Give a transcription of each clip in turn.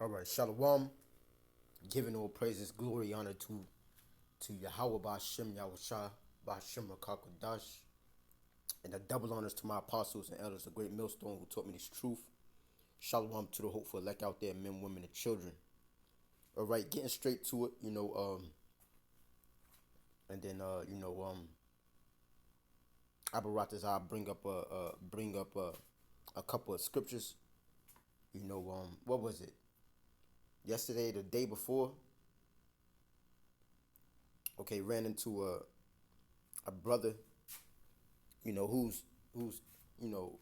All right, Shalom. Giving all praises, glory, honor to Yahweh Ba'Shem Yahushua Ba'Shem Rakakadash, and a double honors to my apostles and elders, the great millstone who taught me this truth. Shalom to the hopeful elect out there, men, women, and children. All right, getting straight to it, and then Abaratazar bring up a couple of scriptures. What was it? Yesterday, the day before. Okay, ran into a brother, who's you know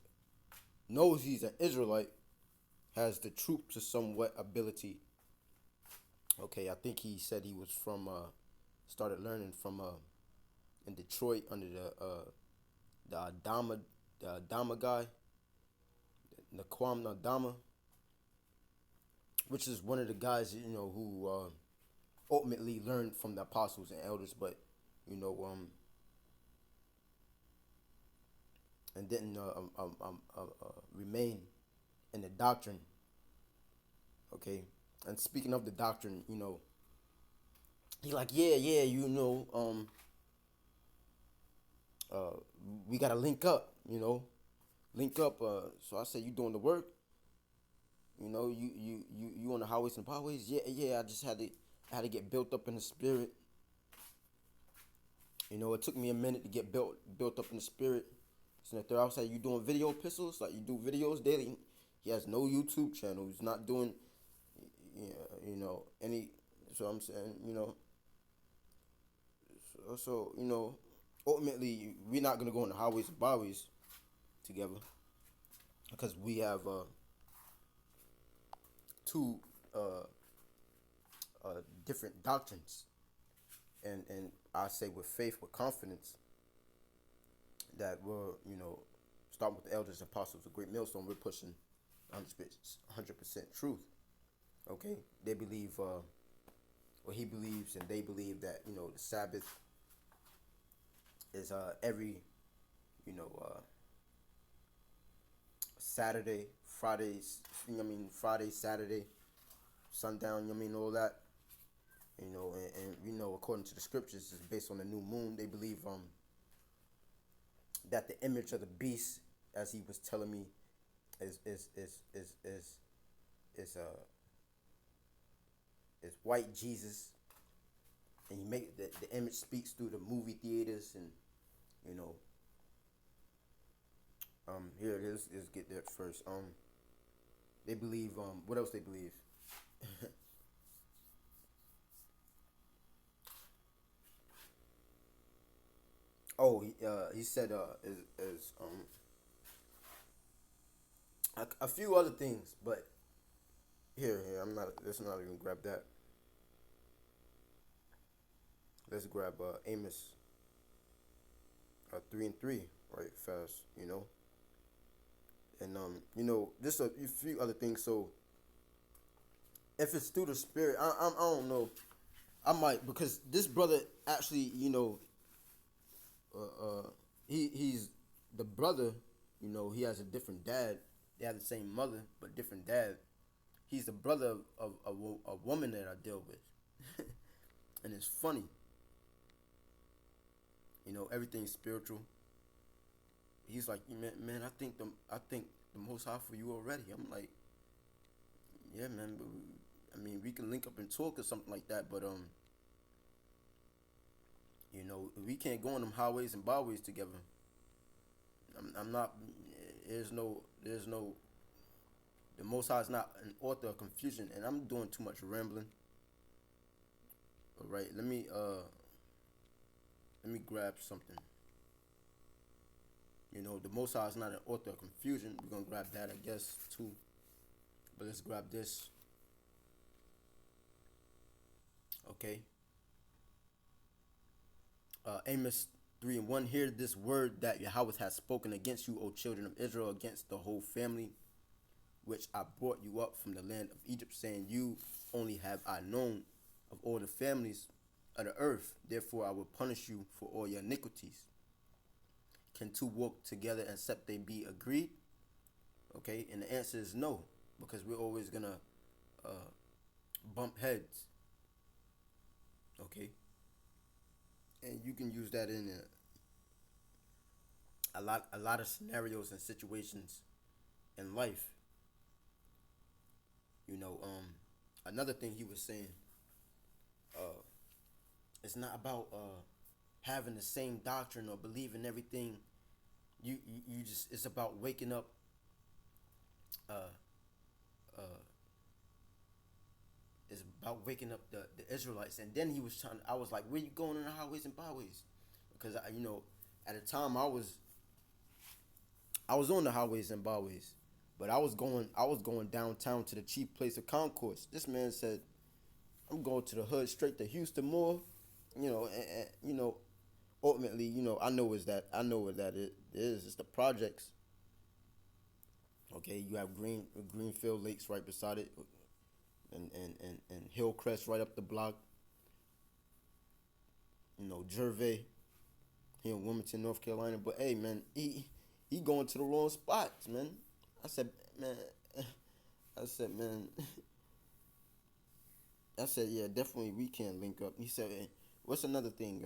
knows he's an Israelite, has the troops of somewhat ability. Okay, I think he said he was from started learning from in Detroit under the Adama guy, Naquam Adama, which is one of the guys who ultimately learned from the apostles and elders, but you know and didn't remain in the doctrine. Okay, and speaking of the doctrine, he like, yeah, uh, we gotta link up. So I said, you doing the work? You on the highways and byways? Yeah. I had to get built up in the spirit. It took me a minute to get built up in the spirit. So the third, I said, you doing video epistles? Like, you do videos daily? He has no YouTube channel. He's not doing, any. So I'm saying, ultimately, we're not gonna go on the highways and byways together because we have two uh, different doctrines, and I say with faith, with confidence, that we're starting with the elders, apostles, the great millstone. We're pushing 100% truth. Okay, they believe what he believes, and they believe that the Sabbath is every Saturday, Fridays. Friday, Saturday, sundown. All that. And according to the scriptures, is based on the new moon. They believe that the image of the beast, as he was telling me, is white Jesus, and he make the image speaks through the movie theaters, and you know here it is. Let's get that first. They believe what else they believe? Oh, he said is a few other things, but here I'm not. Let's not even grab that. Let's grab Amos 3:3 right fast. And just a few other things. So if it's through the spirit, I don't know. I might, because this brother actually, he's the brother. He has a different dad. They have the same mother but different dad. He's the brother of a woman that I deal with, and it's funny. Everything's spiritual. He's like, man, I think the Most High for you already. I'm like, yeah, man. But we can link up and talk or something like that. But we can't go on them highways and byways together. I'm not. There's no. The Most High is not an author of confusion, and I'm doing too much rambling. All right, let me grab something. The Most High is not an author of confusion. We're gonna grab that, I guess, too. But let's grab this. Okay. Amos 3:1. Hear this word that Yahweh has spoken against you, O children of Israel, against the whole family, which I brought you up from the land of Egypt, saying, you only have I known of all the families of the earth. Therefore I will punish you for all your iniquities. Can two walk together except they be agreed? Okay, and the answer is no, because we're always gonna uh, bump heads. Okay, and you can use that in a lot of scenarios and situations in life. You know, another thing he was saying, uh, it's not about having the same doctrine or believing everything. You just, it's about waking up. Uh, uh, it's about waking up the Israelites. And then he was trying. I was like, where you going in the highways and byways? Because at the time I was on the highways and byways, but I was going downtown to the chief place of concourse. This man said, I'm going to the hood straight to Houston Mall. And ultimately, I know what that it is. It's the projects. Okay, you have Greenfield Lakes right beside it, and Hillcrest right up the block. Gervais here in Wilmington, North Carolina. But hey, man, he going to the wrong spots, man. I said, man, I said, man, I said, yeah, definitely we can link up. He said, hey, what's another thing?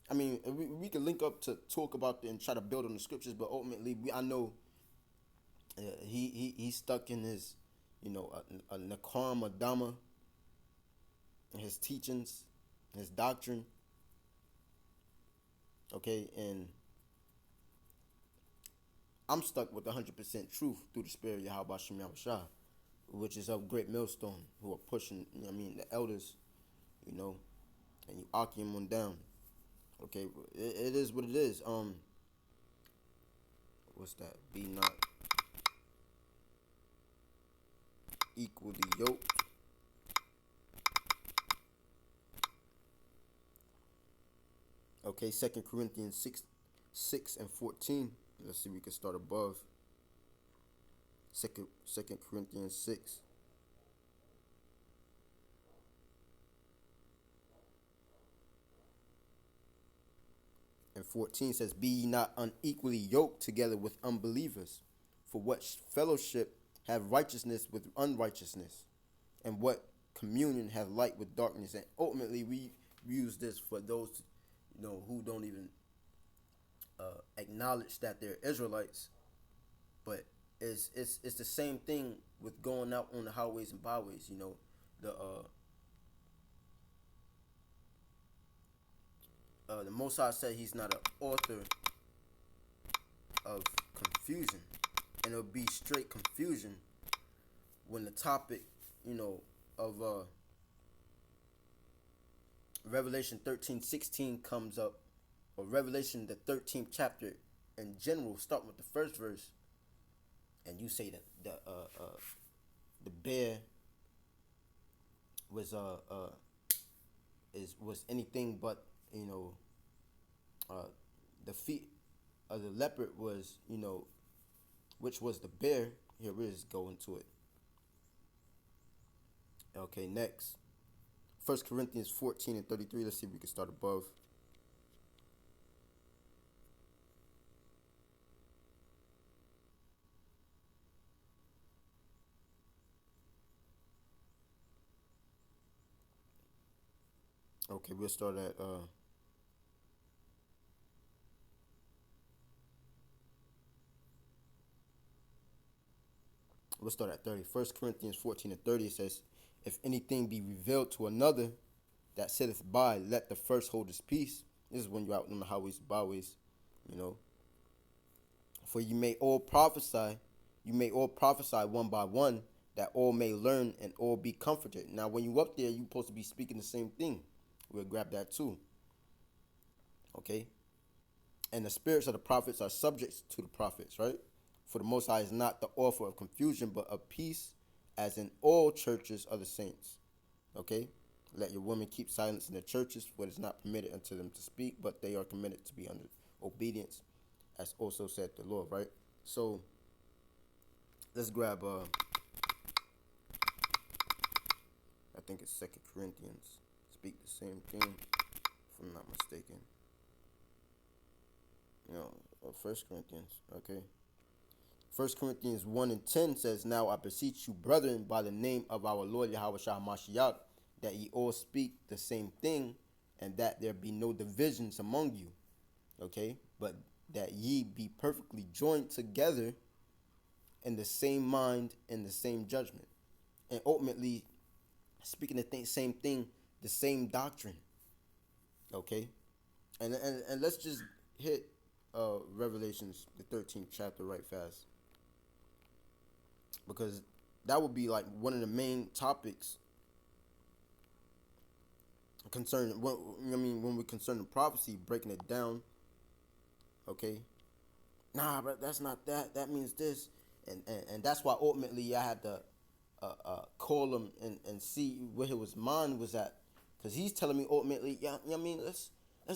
I mean, we can link up to talk about and try to build on the scriptures, but ultimately, I know he's stuck in his, a Nakar Madama, his teachings, his doctrine. Okay, and I'm stuck with 100% truth through the spirit of Yahweh Shem Yahushua, which is of Great Millstone, who are pushing, the elders, you know, and you arcing them on down. Okay, it is what it is. What's that? Be not equally yoked. Okay, 2 Corinthians 6:14. Let's see if we can start above. Second Corinthians 6:14 says, be ye not unequally yoked together with unbelievers. For what fellowship have righteousness with unrighteousness? And what communion have light with darkness? And ultimately, we use this for those, who don't even acknowledge that they're Israelites. But it's the same thing with going out on the highways and byways. The Most High said He's not an author of confusion, and it'll be straight confusion when the topic, of Revelation 13:16 comes up, or Revelation the 13th chapter in general, starting with the first verse, and you say that the bear was was anything but, uh, the feet of the leopard was, which was the bear. Here it is, go into it. Okay, next. 1 Corinthians 14:33. Let's see if we can start above. Okay, we'll start at we'll start at 30. 1 Corinthians 14:30 says, if anything be revealed to another that sitteth by, let the first hold his peace. This is when you're out on the highways and byways, you know. For you may all prophesy one by one, that all may learn and all be comforted. Now, when you up there, you're supposed to be speaking the same thing. We'll grab that too. Okay? And the spirits of the prophets are subjects to the prophets, right? For the Most High is not the author of confusion, but of peace, as in all churches of the saints. Okay? Let your women keep silence in the churches, for it is not permitted unto them to speak, but they are commanded to be under obedience, as also said the Lord, right? So, let's grab, I think it's 2 Corinthians. Speak the same thing, if I'm not mistaken. 1 Corinthians, okay. First Corinthians 1 and 10 says, Now I beseech you, brethren, by the name of our Lord Yahweh Shah Mashiach, that ye all speak the same thing, and that there be no divisions among you. Okay? But that ye be perfectly joined together in the same mind and the same judgment. And ultimately, speaking the same thing, the same doctrine. Okay? And let's just hit Revelations, the 13th chapter, right fast. Because that would be like one of the main topics concerning, when we concern the prophecy, breaking it down. Okay? Nah, but that's not that. That means this. And that's why ultimately I had to call him and see where his mind was at. Because he's telling me ultimately, yeah, let's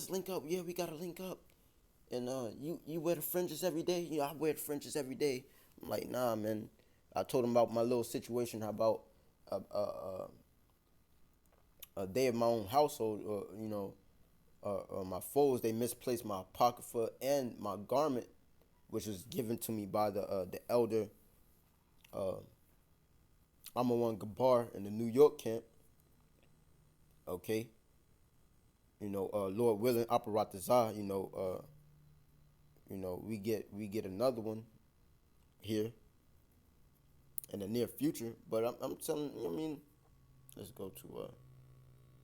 link up. Yeah, we got to link up. And you wear the fringes every day? Yeah, I wear the fringes every day. I'm like, nah, man. I told him about my little situation, how about a day of my own household, my foes, they misplaced my apocrypha and my garment, which was given to me by the elder Amawan Gabar in the New York camp. Okay. Lord willing, Aparatazah, we get another one here in the near future. But I'm telling you, let's go to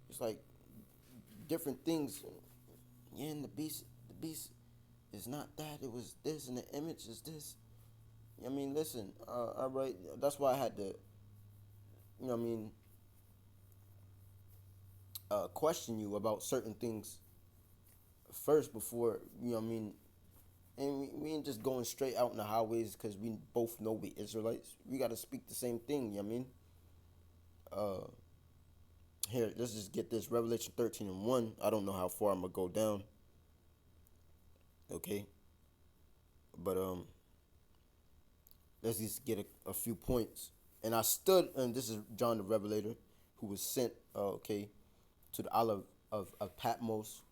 it's like different things. Yeah, and the beast is not that. It was this, and the image is this. Listen, all right. That's why I had to, question you about certain things first before, and we ain't just going straight out in the highways because we both know we Israelites. We got to speak the same thing, Here, let's just get this. Revelation 13 and 1. I don't know how far I'm going to go down. Okay? But, let's just get a few points. And I stood, and this is John the Revelator, who was sent, to the Isle of Patmos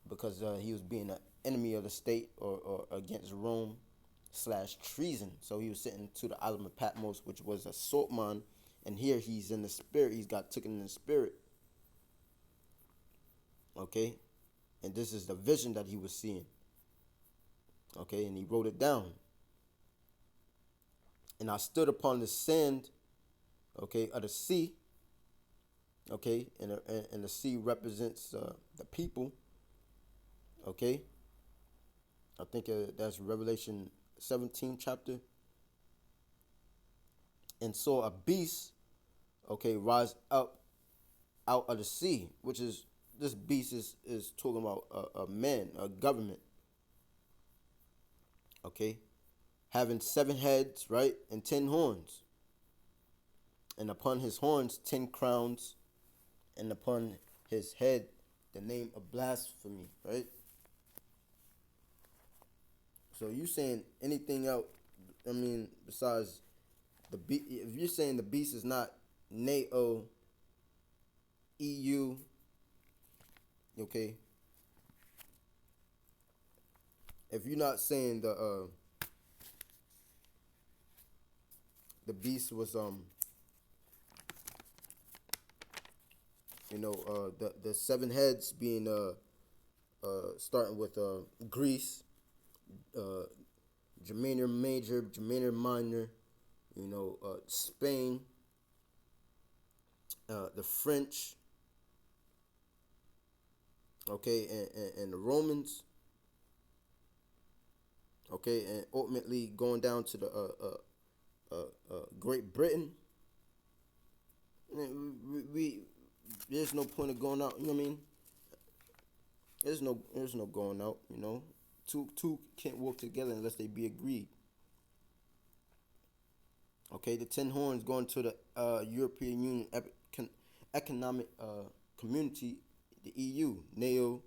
because he was being an enemy of the state or against Rome / treason. So he was sent to the island of Patmos, which was a salt mine. And here he's in the spirit. He's got taken in the spirit. Okay? And this is the vision that he was seeing. Okay? And he wrote it down. And I stood upon the sand, okay, of the sea. Okay? And the sea represents the people. Okay? I think that's Revelation 17 chapter. And saw a beast, okay, rise up out of the sea, which is, this beast is talking about a man, a government, okay, having 7 heads, right, and 10 horns, and upon his horns 10 crowns, and upon his head the name of blasphemy, right? So you saying anything else? Besides the beast, if you're saying the beast is not NATO, EU, okay. If you're not saying the beast was the 7 heads being starting with Greece, Germania Major, Germania Minor, Spain, the French, okay, and the Romans, okay, and ultimately going down to the Great Britain. We there's no point of going out. There's no going out. Two can't work together unless they be agreed. Okay, the 10 horns going to the European Union Economic Community, the EU, NATO.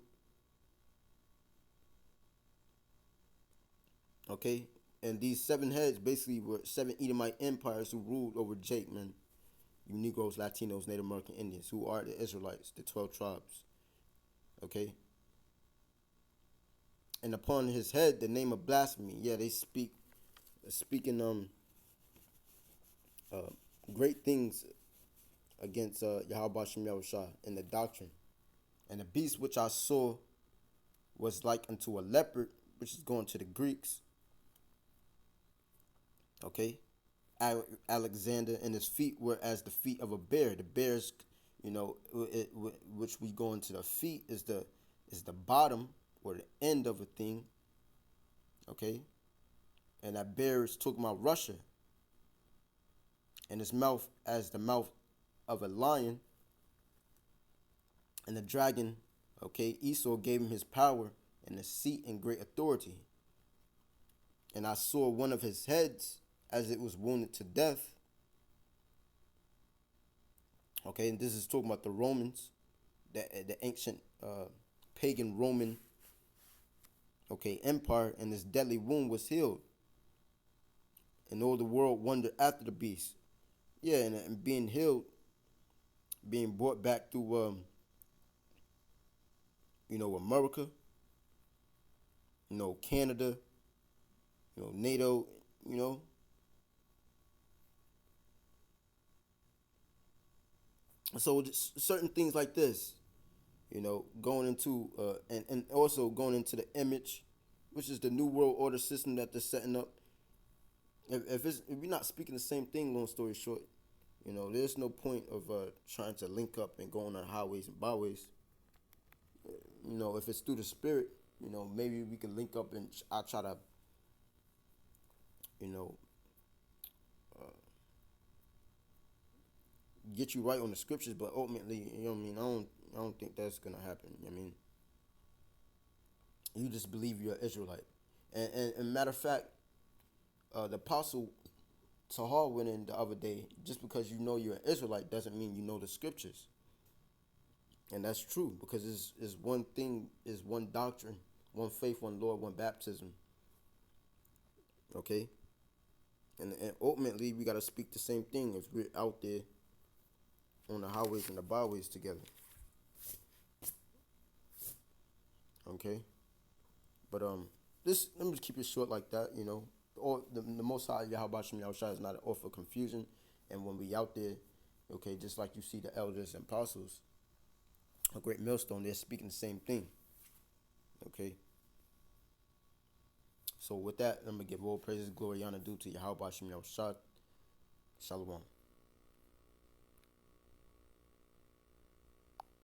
Okay, and these 7 heads basically were 7 Edomite empires who ruled over Jake, man. You Negroes, Latinos, Native American Indians, who are the Israelites, the 12 tribes. Okay. And upon his head, the name of blasphemy. Yeah, they speak speaking uh, great things against Yahweh Shem Yahushua in the doctrine. And the beast which I saw was like unto a leopard, which is going to the Greeks. Okay, Alexander, and his feet were as the feet of a bear. The bears, which we go into the feet is the bottom or the end of a thing. Okay, and that bear is talking about Russia, and his mouth as the mouth of a lion, and the dragon. Okay, Esau gave him his power and a seat and great authority. And I saw one of his heads as it was wounded to death. Okay, and this is talking about the Romans, the ancient pagan Roman, okay, empire, and this deadly wound was healed. And all the world wondered after the beast. Yeah, and being healed, being brought back through, America, Canada, NATO, you know. So just certain things like this, going into and also going into the image, which is the new world order system that they're setting up. If we're not speaking the same thing, long story short, there's no point of trying to link up and going on highways and byways. If it's through the spirit, maybe we can link up and I'll try to, you know, get you right on the scriptures, but ultimately, I don't think that's gonna happen. You just believe you're an Israelite, and matter of fact, the apostle Tahar went in the other day. Just because you know you're an Israelite doesn't mean you know the scriptures, and that's true because it's one thing, is one doctrine, one faith, one Lord, one baptism. Okay, and ultimately we gotta speak the same thing if we're out there on the highways and the byways together. Okay, but this let me just keep it short like that. Or the Most High Yahweh Shem Yahushua is not an author of confusion, and when we out there, okay, just like you see the elders and apostles, a great millstone, they're speaking the same thing. Okay. So with that, I'm gonna give all praises, glory, honor due to Yahweh Shem Yahushua. Shalom.